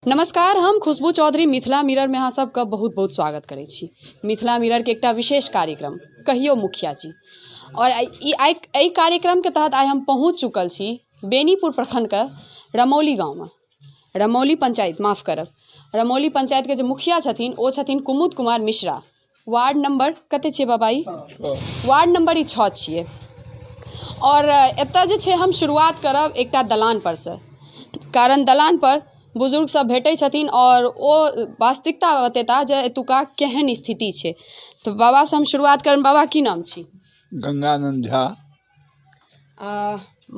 नमस्कार, हम खुशबू चौधरी मिथिला मिरर में अहाँ सबके बहुत बहुत स्वागत करै छी। मिथिला मिरर के एकटा विशेष कार्यक्रम कहियो मुखिया जी और एहि कार्यक्रम के तहत आइ हम पहुँच चुकल छी बेनीपुर प्रखंड के रमौली गाँव में। रमौली पंचायत माफ करब, रमौली पंचायत के जे मुखिया छथिन ओ छथिन कुमुद कुमार मिश्रा। वार्ड नंबर कते छियै बाबा ई? वार्ड नंबर ई 6 छियै। और एतऽ जे छै हम शुरुआत करब एकटा दलान पर से, कारण दलान पर बुजुर्ग सब भेटै छथिन और ओ वास्तविकता बतेता जे एतुका केहन स्थिति छै। तो बाबा से हम शुरुआत करब। बाबा की नाम छी? गंगानंद झा।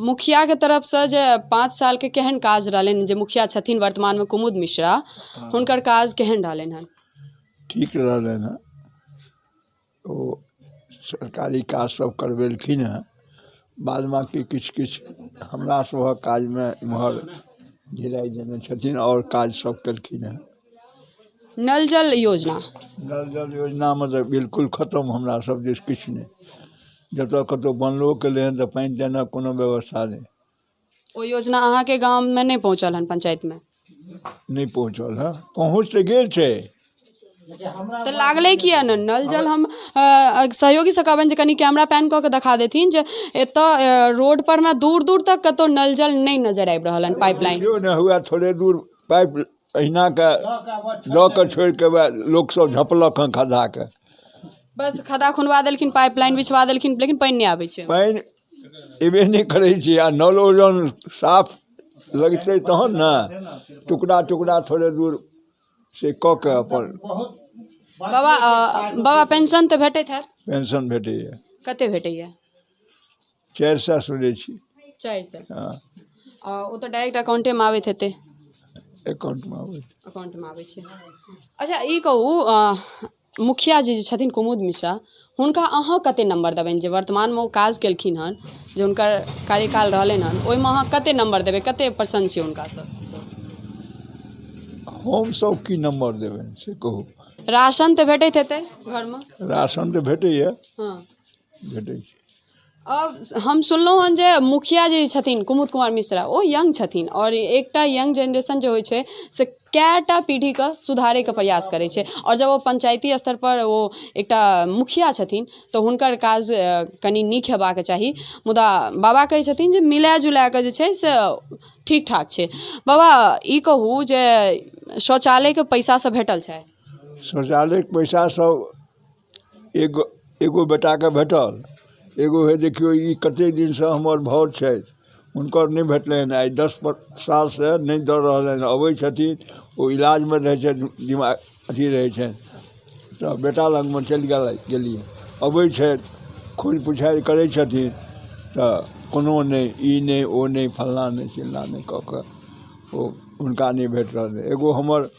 मुखिया के तरफ से जे 5 साल के केहन काज रहलनि, जे मुखिया छथिन वर्तमान में कुमुद मिश्रा, हुनकर काज केहन रहलनि हन? ठीक रहलनि हँ, ओ सरकारी काज सब करवेलखिन हँ। बाद बाकी किछु किछु हमरा सभक काजमे इम्हर ढिलाई देने छथिन और काज सब केलखिन हँ। नल जल योजना? नल जल योजनामे तऽ बिल्कुल खतम, हमरा सब दिस किछु नहि। जतऽ कतौ बनलो केले हँ तऽ पानि देना कोनो व्यवस्था नहीं। ओ योजना अहाँ के गांव में नहीं पहुँचल हन? पंचायत में नहीं पहुँचल हँ। पहुँच तऽ गेल छै तो लागले किया न नल जल? हम सहयोगी से कहबनि जे कनी कैमरा पैन कऽ के दिखा देथिन जे एतऽ रोड पर में दूर दूर तक कतौ नल जल नहीं नजर आबि रहल हन। पाइपलाइन क्यों न हुआ, थोड़े दूर पाइप अहिना के दऽ के छोड़ि के लोक सब झपलक हँ खद्धा के। बस खद्धा खुनवा देलखिन, पाइपलाइन बिछवा देलखिन, लेकिन पानि नहीं आबै छै। पानि एबे नहीं करै छै। आ नलो जल साफ लगतै तहन न, टुकड़ा टुकड़ा थोड़े दूर से कऽ के अपन। बाबा पेंशन तऽ भेटैत हैत? पेंशन भेटैए। कते भेटैए? 400 सुनै छी। 400? हाँ। ओ तऽ डायरेक्ट अकाउंटे में आबैत हेतै? अकाउंट में आबै छै। अकाउंट में आबै छै। अच्छा ई कहू, मुखिया जी जे छथिन कुमुद मिश्रा, हुनका अहाँ कते नंबर देबनि? जे वर्तमान में ओ काज केलखिन हन, जे हुनकर कार्यकाल रहलनि हन, ओहिमे अहाँ कते नंबर देबै? कते % छै हुनकासँ? हम सब की नंबर देबनि से कहू। राशन तऽ भेटैत हेतै घर में? राशन तऽ भेटैए। हाँ, भेटै छै। अब हम सुनलहुँ हन जे मुखिया जी छथिन कुमुद कुमार मिश्रा, ओ यंग छथिन और एकटा यंग जनरेशन जे होइ छै से कैटा पीढ़ी के सुधारे के प्रयास करै छै। और जब वो पंचायती स्तर पर वो एकटा मुखिया छथिन तो हुनकर काज कनी नीक हेबाक चाही। मुदा बाबा कहै छथिन जे मिला जुला के जे छै से ठीक ठाक छै। बाबा ई कहू जे शौचालय के पैसा सब भेटल छै? शौचालय के पैसा सब एगो बेटा के भेटल। एगो है, देखियो ई कते दिन से हमर भौर छै, हुनकर नहीं भेटलनि। आइ 10 साल से नहीं दऽ रहलनि। अबै छथिन, ओ इलाज में रहै छै, दिमाग अथी रहै छै, तऽ बेटा लग में चलि गेलिए। अबै छथि, खोज पुछाइ करै छथिन, तऽ कोनो नहीं, ई नहीं ओ नहीं, फल्लाँ नहीं चिल्लाँ नहीं कऽ के ओ हुनका नहीं भेट रहलै। एगो हमर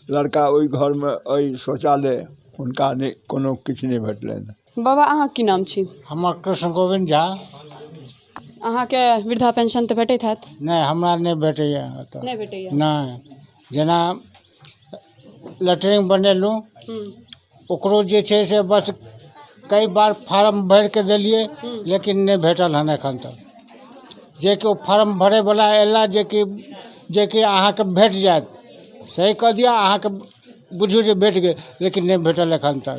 लड़का ओहि घर में अइ शौचालय, हुनका नहीं, कोनो किछु नहीं भेटलनि। बाबा अहाँ की नाम छी? हमर कृष्ण गोविंद झा। अहाँ के वृद्धा पेंशन तऽ भेटैत हैत? नहीं, हमरा नहीं भेटैए। नहीं भेटैए? नहीं। जेना लैट्रिन बनेलहुँ, ओकरो जे छै से बस कई बार फार्म भरि के देलिए, लेकिन नहीं भेटल हन एखन तक। जे कि ओ फार्म भरे वाला एला जे कि अहाँके भेट जायत, सही कह दिया, अहाँके बुझू जे भेट गेल, लेकिन नहीं भेटल एखन तक।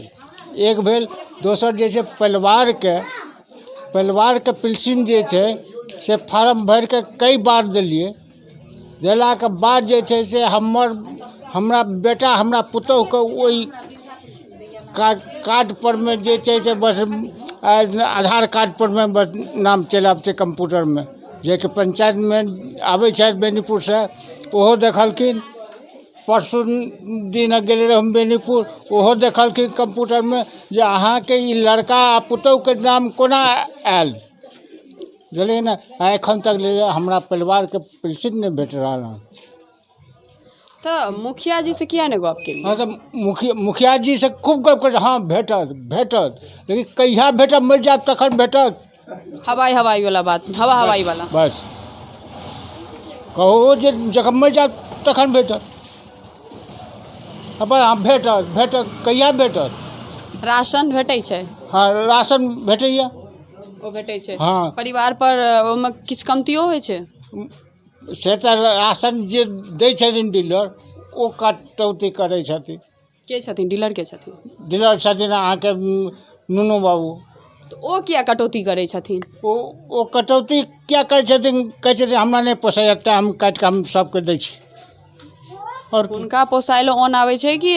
एक भेल। दोसर जे छै परिवार के पेंशन जे छै से फार्म भरि के कई बार देलिए। देला के बाद जे छै से हमरा बेटा, हमरा पुतोह के ओहि कार्ड पर में जे छै से बस आधार कार्ड पर में बस नाम चलि आबै छै कंप्यूटर में। जे कि पंचायत में आबै छथि बेनीपुर से, ओहो देखलखिन। परसों दिन गेल रहे हम बेनीपुर, ओहो देखलखिन कंप्यूटर में जे अहाँ के ई लड़का आ पुतोह के नाम कोना आयल, बुझलिए ना। एखन तक हमरा परिवार के पेंशन नहीं भेट रहल हन। तो मुखिया जी से किया नहीं गप केलिए? हाँ, तो मुखिया जी से खूब गप कर। हाँ भेटत, लेकिन कहिया भेटत? मर जायब तखन भेटत। हवाई वाला बात, हवाई वाला बस कहू जे जखन मर जायब तखन भेटत। अब हाँ भेटत कहिया भेटत? राशन भेटै छै? हाँ, राशन भेटैए। ओ भेटै छै? हाँ। परिवार पर ओहिमे किछु कमतियो होइ छै? से तऽ राशन जे दै छथिन डीलर, ओ कटौती करै छथिन। के छथिन डीलर के छथिन? डीलर छथिन अहाँके नुनू बाबू। तो ओ किया कटौती करै छथिन? ओ कटौती क्या करै छथिन, कहै छथिन हमरा नहि पोसाइए तेँ हम काटि कऽ हम सबके दै छी। और हुनका पोसाय ले ओन आबै छै कि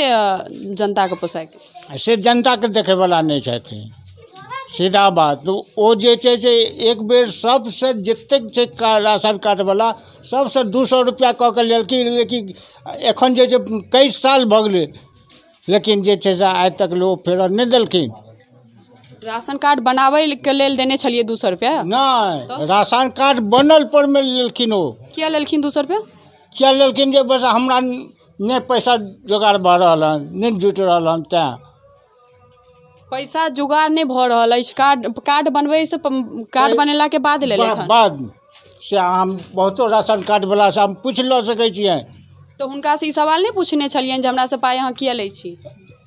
जनता के पोसाय के? से जनता के देखे वाला नहीं छथिन, सीधा बात। तो ओ जे छै से एक बेर सबसे जतेक छै राशन कार्ड वाला सबसे 200 रुपया कऽ के लेलखिन, लेकिन एखन जे छै कई साल भऽ गेलै, लेकिन जे छै से आइ तक लोग फेर नहीं देलखिन। राशन कार्ड बनाबै के लेल देने छलिए 200 रुपया? नहीं, राशन कार्ड बनल पर में लेलखिन। ओ किया लेलखिन 200 रुपया? क्या लेलखिन जे बस हमरा नहीं पैसा जोगाड़ भऽ रहल हन, नहीं जुटि रहल हन तेँ। पैसा जुगाड़ नहीं भऽ रहल अछि। कार्ड बनबै से कार्ड बनेला के बाद ले लेथन? बाद से हम बहुतो राशन कार्ड वाला से हम पूछ लऽ सकै छियै। तो हुनका से ई सवाल नहीं पूछने छलियनि जे हमरा से पाइ अहाँ किया लै छी?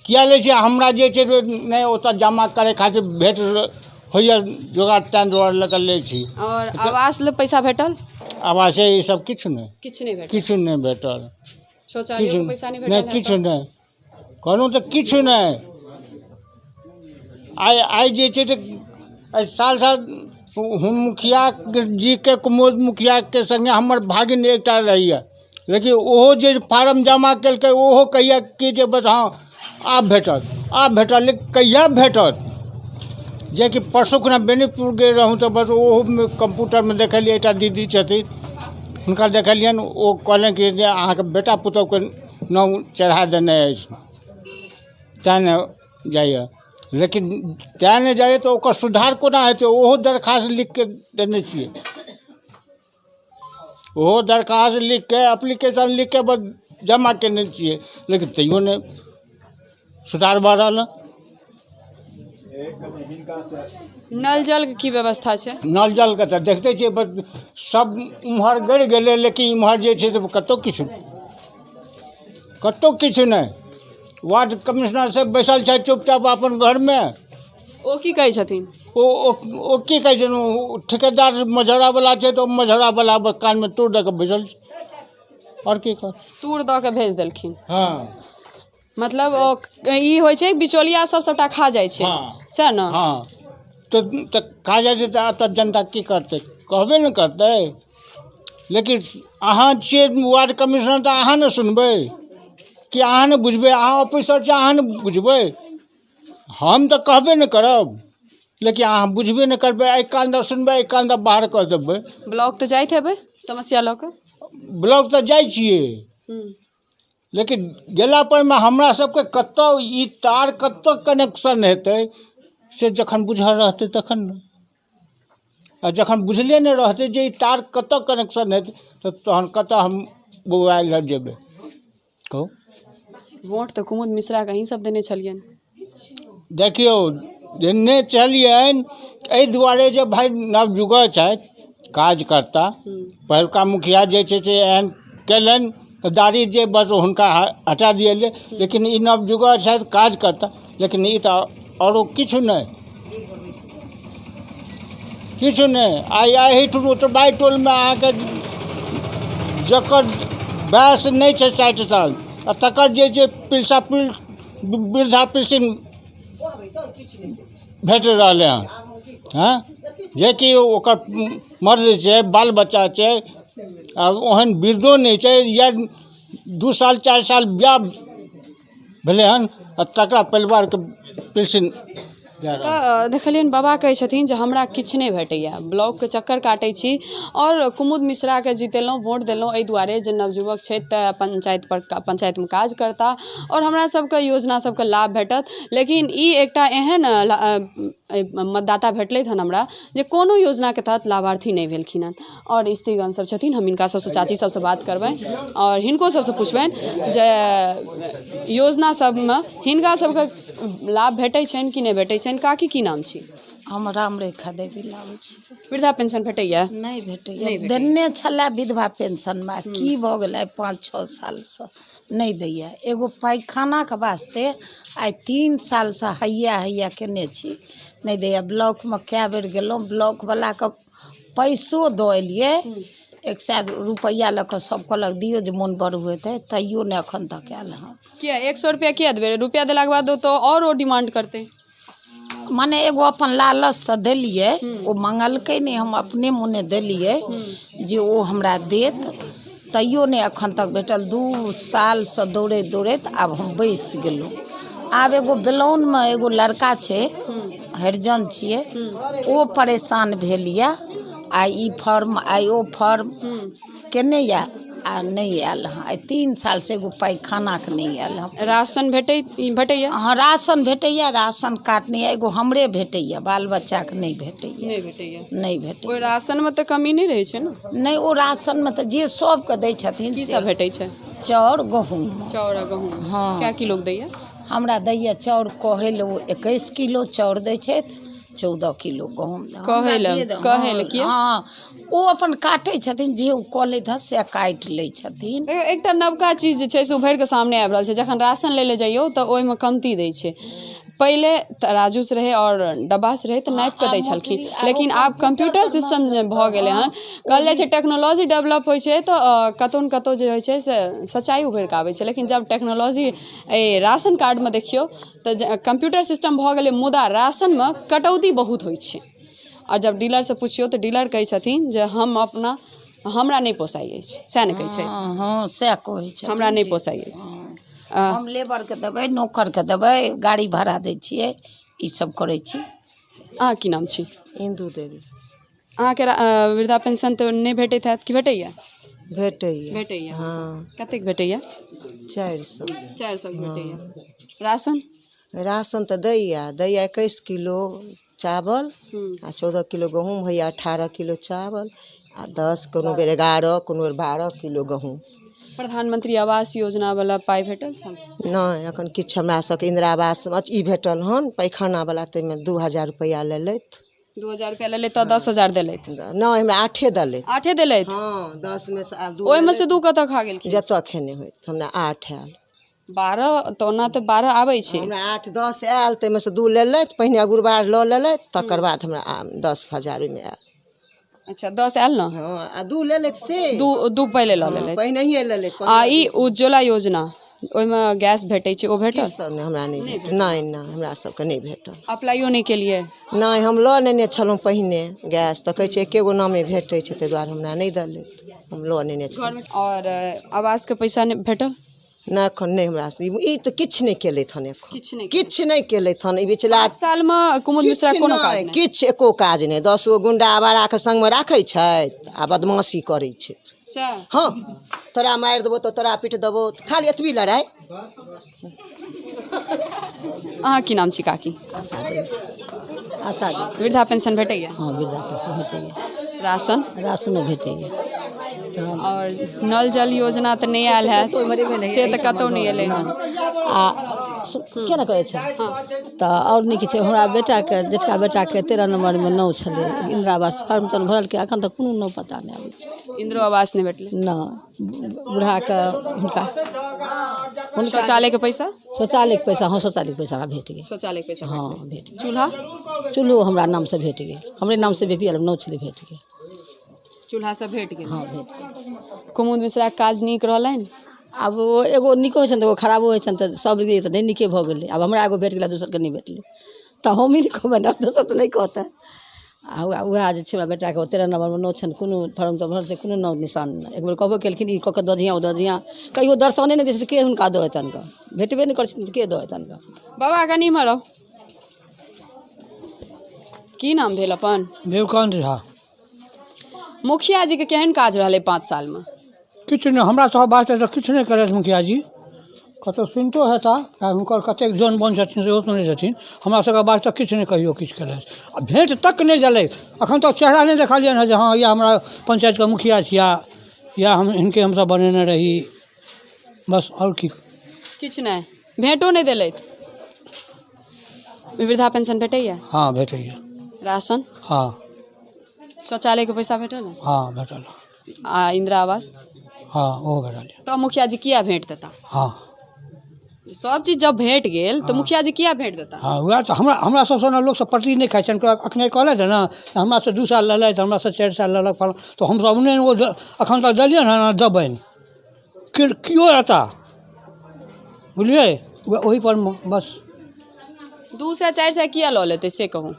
किया लै छियै? हमरा जे छै नहीं ओतऽ जमा करे खातिर भेट होइए जोगाड़ तेँ दुआरे लऽ कऽ लै छी। और आवास ले पैसा भेटल? आवास ई सब किछु नहीं, किछु नहीं भेटल? किछु नहीं भेटल, शौचालय के पैसा नहीं नहीं भेटल? किछु नहीं, कहलहुँ तऽ किछु नहीं। आइ जे छै से साल मुखिया जी के कुमोद मुखिया के संगे हमर भागिन एकटा रहैए, लेकिन ओहो जे फार्म जमा केलकै ओहो कहिया कि जे बस हाँ आब भेटल, लेकिन कहिया भेटत? जे कि परसों खुना बेनीपुर गेल रहूँ तऽ बस ओहो कंप्यूटर में देखलिए एकटा दीदी छथिन, हुनका देखलियनि, ओ कहलनि कि जे अहाँके बेटा पुतहुके नाम चढ़ा देने अछि तेँ नहि जाइए। लेकिन तेँ नहि जाइए तऽ ओकर सुधार कोना हेतै? ओहो दरखास्त लिख के देने छियै, ओहो दरखास्त लिख के एप्लीकेशन लिख के बस जमा केने छियै, लेकिन तैयो नहीं सुधार भऽ रहल है। नल जल के की व्यवस्था छै? नल जल के तऽ देखते छियै बस सब उम्हर गड़ि गेलै, लेकिन इम्हर जे छै से कतौ किछु नहीं। वार्ड कमिश्नर से बैसल छै चुपचाप अपन घर में। ओ की कहै छथिन? ओ की कहै छै, ठेकेदार मझौरा वाला छै तो मझौरा वाला कान में तूर दऽ के बैसल छै, और की कर तूर दऽ के भेज देलखिन? हाँ, मतलब ई होइ छै बिचौलिया सब सबटा खा जाइ छै, सएह ने? हाँ, तऽ खा जाइ छै तऽ जनता की करतै? कहबे ने करतै। लेकिन अहाँ छियै वार्ड कमिश्नर तऽ अहाँ ने सुनबै कि अहाँ ने बुझबै? अहाँ ऑफिसर छियै, अहाँ ने बुझबै? हम तऽ कहबे ने करब, लेकिन अहाँ बुझबे नहीं करबै। एक कान दऽ सुनबै, एक कान दऽ बाहर कर देबै। ब्लॉक तऽ जाइत हेबै समस्या लऽ कऽ? ब्लॉक तऽ जाइ छियै, लेकिन गेला पर में हमरा सबके कतौ ई तार कतौ कनेक्शन हेतै से जखन बुझल रहतै तखन ने। आ जखन बुझले नहीं रहतै जे ई तार कतौ कनेक्शन हेतै तऽ तहन कतऽ हम बौआइल लऽ जेबै? कहू। वोट तऽ कुमुद मिश्रा के अहीं सब देने छलियनि। देखियौ देने छलियनि एहि दुआरे जे भाई नवयुवक छथि कार्यकर्ता, पहिलुका मुखिया जे छै से एहन केलनि दाढ़ी जे बस हुनका हटा दिएले, लेकिन ई नवयुवक छथि कार्यकर्ता, लेकिन ई तऽ औरो किछु नहीं, किछु नहीं। आइ एहिठुन ओतबाई टोल में अहाँके जकर वयस नहीं छै 60 साल आ तकर जे छै वृद्धा पेंशन भेट रहलै हन, हाँ, जे कि ओकर मर्द छै, बाल बच्चा छै, आ ओहन वृद्धो नहीं छै, या 2 साल 4 साल ब्याह भेलै हन आ तकरा परिवारके पेंशन देखलियनि बाबा कहै छथिन जे हमरा किछु नहीं भेटैए, ब्लॉकके चक्कर काटै छी और कुमुद मिश्राके जितेलहुँ, वोट देलहुँ एहि दुआरे जे नवयुवक छथि तऽ पंचायतमे काज करता और हमरा सबके योजना सबके लाभ भेटत। लेकिन ई एकटा एहन मतदाता भेटलथि हन हमरा जे कोनो योजनाके तहत लाभार्थी नहीं भेलखिन हन। और स्त्रीगण सब छथिन, हम हिनका सबसे चाची सबसे बात करबनि और हिनको सबसे पुछबनि जे योजना सबमे हिनका सबके लाभ भेटै छनि कि नहीं भेटै छनि। काकी की नाम छी? हम रामरेखा देवी लाबै छी। वृद्धा पेंशन भेटैया? नहीं भेटैया, देने छलै विधवा पेंशन में, की भऽ गेलै 5-6 साल से नहीं दैया। एगो पैखानाके वास्ते आइ 3 साल से हैया केने छी, नहीं दैया। ब्लॉक में कए बेर गेलहुँ, ब्लॉक वाला के पैसो दऽ एलियै, रुपैआ लऽ कऽ सब कहलक दियौ जे मोन बड़ होइत है, तैयो नहीं अखन तक आयल हँ। किया 100 रुपया किया देबै? रुपया देलाके बाद तो और वो डिमांड करते। माने एगो अपन लालच से देलिए, वो मंगलकै नहीं, हम अपने मुने देलिए जे वो हमरा देत, तैयो नहीं अखन तक भेटल। 2 साल से दौड़ैत दौड़ैत आब हम बैस गेलहुँ। आब एगो बेलौन में एगो लड़का छे, हरिजन छिए, ओ परेशान भेल या, आ ई फॉर्म आई ओ फॉर्म केने या आ नहीं आयल हँ। आई 3 साल से एगो पैखाना के नहीं आयल हँ। राशन भेटैया? हाँ राशन भेटैया, राशन कार्ड नहीं, एगो हमरे भेटैया, बाल बच्चा के नहीं भेटैया। नहीं भेटैया? नहीं भेटैया। ओइ राशन में तो कमी नहीं रहै छै ना? नहीं, ओ राशन में तो जे सबके दै छथिन की से सब भेटै छै? चाउर गहूँम। चाउर आ गहूँम? हाँ। क्या किलो दैया? हमरा दैया चाउर कहै ले 21 किलो चाउर दै छथि, 14 किलो गहूँम। कहै ले किया? हाँ, ओ अपन काटै छथिन, जे ओ कऽ लैत हँ से काटि लै छथिन। एकटा नवका चीज जे छै से उभरि कऽ सामने आबि रहल छै। जखन राशन लै ले जाइयो तऽ ओहिमे कमती दै छै। पहिले तराजू से रहे और डब्बा से रहे तऽ नापि कऽ दै छलखिन, लेकिन आब कंप्यूटर सिस्टम भऽ गेलै हन। कहल जाइ छै टेक्नोलॉजी डेवलप होइ छै तऽ कतौ ने कतौ जे होइ छै से सच्चाई उभरि कऽ आबै छै। लेकिन जब टेक्नोलॉजी राशन कार्डमे देखियौ तऽ कंप्यूटर सिस्टम भऽ गेलै, मुदा राशनमे कटौती बहुत होइ छै। और जब डीलरसँ पुछियौ तऽ डीलर कहै छथिन जे हमरा नहीं पोसाइ अछि, सएह ने कहै छै? हाँ सएह कहै छै, हमरा नहीं पोसाइ अछि। हम लेबर के देबै, नौकर के देबै, गाड़ी भाड़ा दै छियै, ई सब करै छी। अहाँ की नाम छी? इंदू देवी। अहाँके वृद्धा पेंशन तऽ नहीं भेटैत हैत कि भेटैया? भेटैया। हाँ। कतेक भेटैया? 400। 400 भेटैया। राशन? राशन तऽ दैया 21 किलो चावल आ 14 किलो गहूँम होइया, 18 किलो चावल आ 10, कोनो बेर 11, कोनो बेर 12 किलो गहूँम। प्रधानमंत्री आवास योजना वाला पाइ भेटल छल? नहीं, अखन किछु हमरा सबके इंदिरा आवास ई भेटल हन, पैखाना वाला, ताहिमे 2000 रुपया लेलथि। 2000 रुपया लेले तऽ 10,000 देलथि? नहीं, हमरा 8 देलथि। 8 देलथि? हाँ, 10 में से आब 2 ओहिमे से 2 कतऽ खा गेलखिन? जतऽ खेने होइत, हमरा 8 आयल। 12 तऽ ओना तऽ 12 आबै छै। हमरा 8-10 आयल, ताहिमे से 2 लेलथि, पहिने गुरुवार लऽ लेलथि, तकर बाद हमरा 10,000 ओहिमे आयल। अच्छा 10 आयल ना? हाँ, आ 2 लेलथि से 2 पहिले लऽ लेलथि। पहिनहिए लेलथि। आ ई उज्ज्वला योजना, ओहिमे गैस भेटै छै, ओ भेटल? सब ने हमरा नहीं भेटल। नहीं, हमरा सबके नहीं भेटल। अप्लाइयो नहीं केलिए? नहीं, हम लऽ लेने छलहुँ पहिने गैस, तऽ कहै छै एकेगो नामे भेटै छै, ताहि दुआरे हमरा नहीं देलथि, हम लऽ लेने छलहुँ। और आवासके पैसा नहीं भेटल? नहीं, एखन नहीं हमरा ई तऽ किछु नहीं केलथि हन, एखन किछु किछु नहीं केलथि हन। ई बिचला 8 सालमे कुमुद मिश्रा कोनो काज नहीं? किछु एको काज नहीं। 10 गो गुंडा आवाराके संगमे राखै छथि आ बदमाशी करै छै। सएह? हाँ, तोरा मारि देबो तो तोरा पीट देबो, खाली एतबी लड़ाई। अहाँ की नाम छी काकी? आशा। वृद्धा पेंशन भेटैया? हाँ, वृद्धा पेंशन भेटैया। राशन? राशनो भेटैया। और नल जल योजना तऽ नहीं आयल है, से तऽ कतौ नहीं एलै हन। क्या ना करै छै तऽ और नहीं किछु। हमरा बेटाके, जेठका बेटाके 13 नंबरमे नाम छलै, इंदिरा आवास फॉर्म तऽ भरलकै, एखन तक कोनो नाम पता नहीं आबै छै। इंदिरो आवास नहीं भेटलै? नहीं, बूढ़ाके हुनका शौचालय के पैसा? शौचालयके पैसा, हाँ शौचालयके पैसा हमरा भेट गेल। शौचालय के पैसा? हाँ भेट गेल। चूल्हा हमरा नाम से भेट गेल, हमरे नाम से बीपीएल नाम छलै, भेट गेल। चूल्हा सब भेट गेल? हाँ भेट गेल। कुमुद मिश्रा काज नीक रहलनि? आब एगो नीको होइ छनि तऽ एगो खराबो होइ छनि, तऽ सब लिए तऽ नहीं नीके भऽ गेलै। आब हमरा एगो भेट गेलै, दोसरके नहीं भेटलै, तऽ हम ही नहीं कहबै ने, दोसर तऽ नहीं कहतै। आ वएह जे छै हमरा बेटाके 13 नंबरमे नाम छनि, कोनो फॉर्म तऽ भरतै, कोनो नाम निशान नहीं। एक बेर कहबो केलखिन ई कऽ के दऽ दिहाँ, ओ दऽ दिहाँ, कहियो दर्शने नहीं दै छै तऽ के हुनका दऽ देतनि गऽ? भेटबे नहीं करै छथिन तऽ के दऽ देतनि गऽ? बाबा कनी इम्हर आउ। की नाम भेल अपन? देवकान्त झा। मुखिया जी के केहन काज रहलै 5 साल में? किछु नहीं, हमरा सब वास्ते तऽ किछु नहीं करथि मुखिया जी। कतौ सुनितो हेता, हुनकर कतेक जौन बन छथिन सेहो सुनै छथिन। हमरा सबके वास्ते किछु नहीं कहियो किछु केलथि, आ भेंट तक नहीं देलै। अखन तक चेहरा नहीं देखलियनि हँ जे हाँ या हमरा पंचायतके मुखिया छिया, या हम हिनके हमसब बनेने रही, बस। और की किछु नहीं, भेंटो नहीं देलथि? वृद्धा पेंशन भेटैया? हाँ भेटैया। राशन? हाँ। शौचालय के पैसा भेटल? हाँ भेटल। आ इंदिरा आवास? हाँ ओहो भेटल। तो मुखिया जी किया भेंट देता? हाँ सब चीज जब भेट गेल तो मुखिया जी किया भेट देता? हाँ वएह तऽ हमरा सबसँ ने लोकसभ प्रति नहि खाइ छनि अखने कहलथि ने हमरा से 2 साल लेलथि हमरा से 4 साल लेलक फलाँ तऽ हमसभ नहि ओ एखन तक देलियै ने देबनि केओ एता बुझलियै ओही पर बस 2 से 4 से किया लऽ लेते से कहूँ?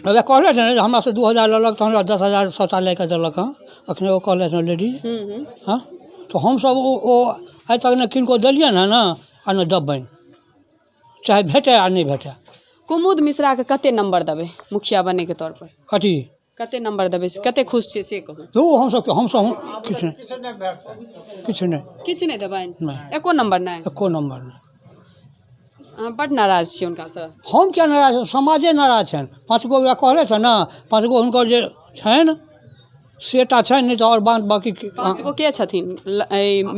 अगर कहलथि ने हमरा से 2000 लेलक तऽ हमरा 10,000 सौता लए कऽ देलक हँ अखने ओ कहलथि ने लेडीज हाँ तऽ हमसभ ओ आइ तक ने किनको देलियै ने आ ने देबनि चाहे भेटै आ नहि भेटै। कुमुद मिश्रा के कते नंबर देबै मुखिया बने के तौर पर? कथी कते नंबर देबै कते खुश छियै से कहू? तो हमसभ किछु नहि किछु नहीं देबनि? नहीं। एको नंबर नहीं? एको नंबर नहि। अहाँ बड नाराज छी हुनकासँ? हम क्या नाराज छनि समाजे नाराज छनि 5 गो वएह कहलथि ने 5 गो हुनकर जे छनि सेटा छनि नहीं तो और बाकी 5 गो के छथिन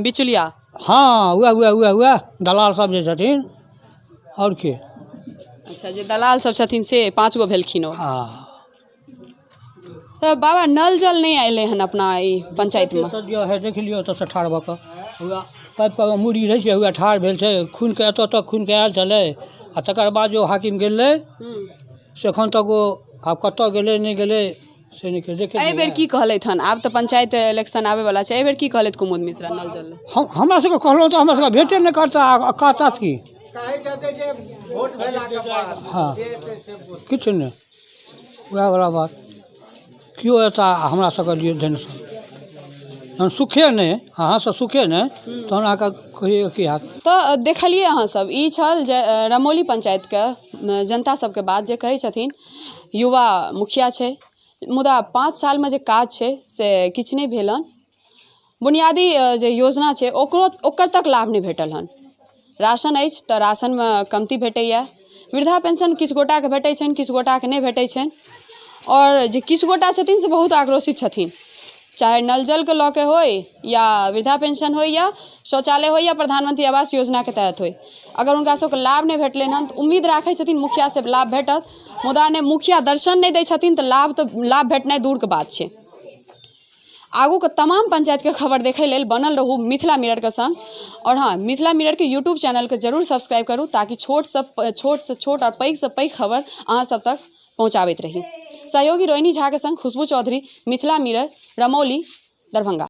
बिचुलिया? हाँ वएह दलाल सब जे छथिन और के। अच्छा जे दलाल सब छथिन से 5 गो भेलखिन ओ? हाँ तो बाबा नल जल नहीं अयलै हन अपना ई पंचायत में? है देख लियो तऽ ठाढ़ भऽ कऽ पाइप पर मुड़ी रहै छै वएह ठाढ़ भेल छै खूनके एतऽ तक खूनके आयल छलै आ तकर बाद जो हाकिम गेलै से एखन तक ओ आब कतऽ गेलै नहीं गेलै से नहीं देखे। एहि बेर की कहलथि हन? आब तऽ पंचायत इलेक्शन आबै वाला छै, एहि बेर की कहलथि कुमुद मिश्रा नल जल? हमरा सबके कहलहुँ तऽ हमरा सबके भेटे नहि करता कहता की हाँ किछु नहि वएह वाला बात केओ एता हमरा सबके लिए टेंशन हम सुखे नहीं अहाँ से सुखे नहीं तो अहाँके कहिए की हाथ। तो देखलिए अहाँ सब ई छल जे रमौली पंचायत के जनता सबके बात जे कहै छथिन युवा मुखिया छै मुदा 5 साल में जे काज छै से किछु नहीं भेल हन। बुनियादी जे योजना छै ओकर तक लाभ नहीं भेटल हन। राशन अछि तऽ राशन में कमती भेटैया, वृद्धा पेंशन किछु गोटाके भेटै छनि किछु गोटाके नहीं भेटै छनि और जे किछु गोटा छथिन से बहुत आक्रोशित छथिन चाहे नल जल के लऽ के होय या वृद्धा पेंशन होय या शौचालय होय या प्रधानमंत्री आवास योजना के तहत होय। अगर हुनका सबके लाभ नहीं भेटलनि हन तऽ उम्मीद राखै छथिन मुखिया से लाभ भेटत मुदा ने मुखिया दर्शन नहीं दै छथिन तऽ लाभ भेटनाइ दूर के बात छै। आगू के तमाम पंचायत के खबर देखै लेल बनल रहू मिथिला मिरर के संग और हाँ मिथिला मिरर के यूट्यूब चैनल के जरूर सब्सक्राइब करू ताकि छोट से छोट और पैघ से पैघ खबर अहाँ सब तक पहुँचाबैत रही। सहयोगी रोहिणी झा के संग खुशबू चौधरी, मिथिला मिरर, रमौली, दरभंगा।